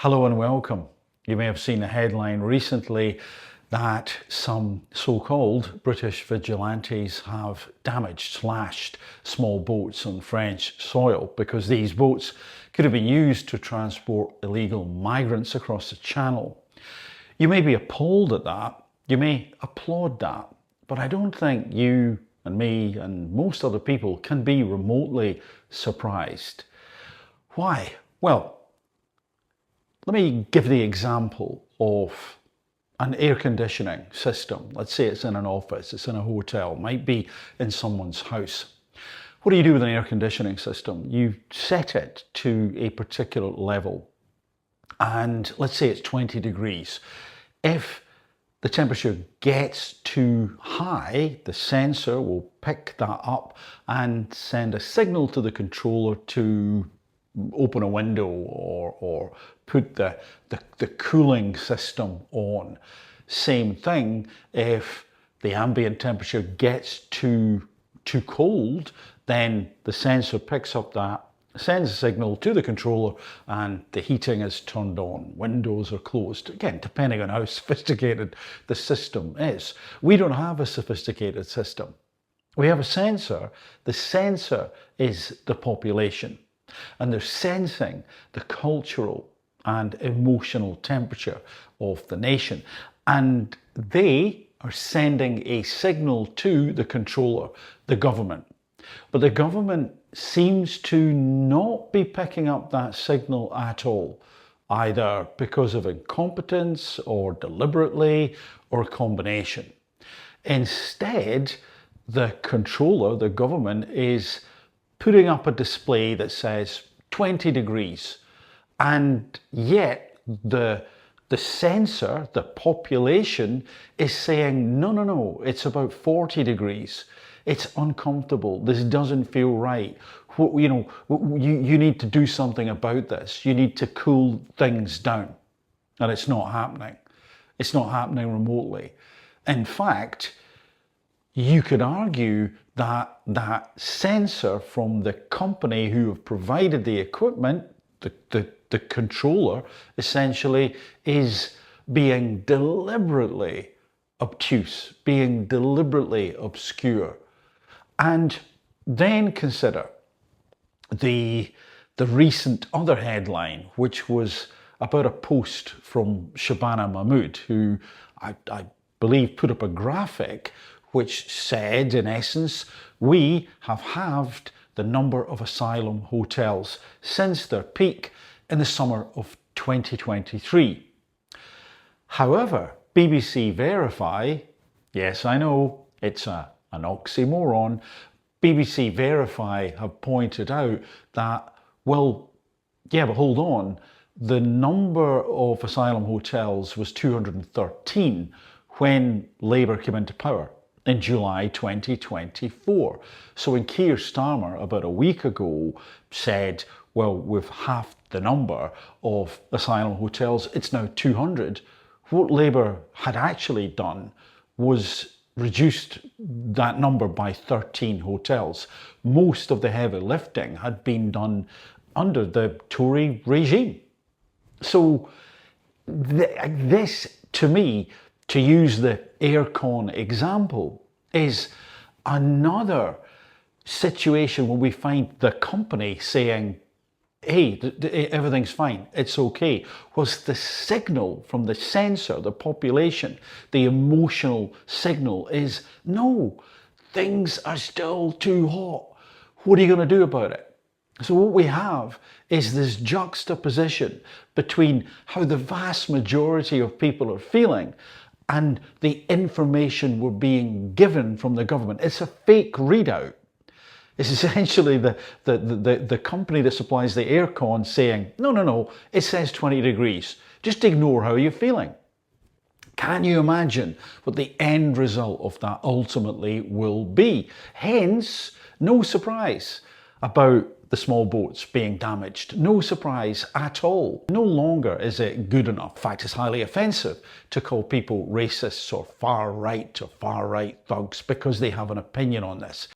Hello and welcome. You may have seen the headline recently that some so-called British vigilantes have damaged, slashed small boats on French soil because these boats could have been used to transport illegal migrants across the Channel. You may be appalled at that, you may applaud that, but I don't think you and me and most other people can be remotely surprised. Why? Well, let me give the example of an air conditioning system. Let's say it's in an office, it's in a hotel, might be in someone's house. What do you do with an air conditioning system? You set it to a particular level, and let's say it's 20 degrees. If the temperature gets too high, the sensor will pick that up and send a signal to the controller to open a window or put the cooling system on. Same thing if the ambient temperature gets too cold, then the sensor picks up that, sends a signal to the controller, and the heating is turned on. Windows are closed. Again, depending on how sophisticated the system is. We don't have a sophisticated system. We have a sensor. The sensor is the population, and they're sensing the cultural and emotional temperature of the nation. And they are sending a signal to the controller, the government. But the government seems to not be picking up that signal at all, either because of incompetence or deliberately, or a combination. Instead, the controller, the government, is putting up a display that says 20 degrees, and yet the sensor, the population, is saying no, it's about 40 degrees. It's uncomfortable. This doesn't feel right. You need to do something about this. You need to cool things down. And it's not happening. It's not happening remotely. In fact, you could argue that that sensor from the company who have provided the equipment, the controller, essentially is being deliberately obtuse, being deliberately obscure. And then consider the recent other headline, which was about a post from Shabana Mahmood, who I believe put up a graphic which said, in essence, we have halved the number of asylum hotels since their peak in the summer of 2023. However, BBC Verify, yes, I know it's an oxymoron, BBC Verify have pointed out that, well, yeah, but hold on, the number of asylum hotels was 213 when Labour came into power in July 2024. So when Keir about a week ago said, well, we've halved the number of asylum hotels, it's now 200, what Labour had actually done was reduced that number by 13 hotels. Most of the heavy lifting had been done under the Tory regime. So this, to me, to use the aircon example, is another situation where we find the company saying, hey, everything's fine, it's okay. Whilst the signal from the sensor, the population, the emotional signal is, no, things are still too hot. What are you going to do about it? So what we have is this juxtaposition between how the vast majority of people are feeling and the information we're being given from the government. It's a fake readout. It's essentially the company that supplies the aircon saying, no, it says 20 degrees. Just ignore how you're feeling. Can you imagine what the end result of that ultimately will be? Hence, no surprise about the small boats being damaged. No surprise at all. No longer is it good enough. In fact, it's highly offensive to call people racists or far right thugs because they have an opinion on this.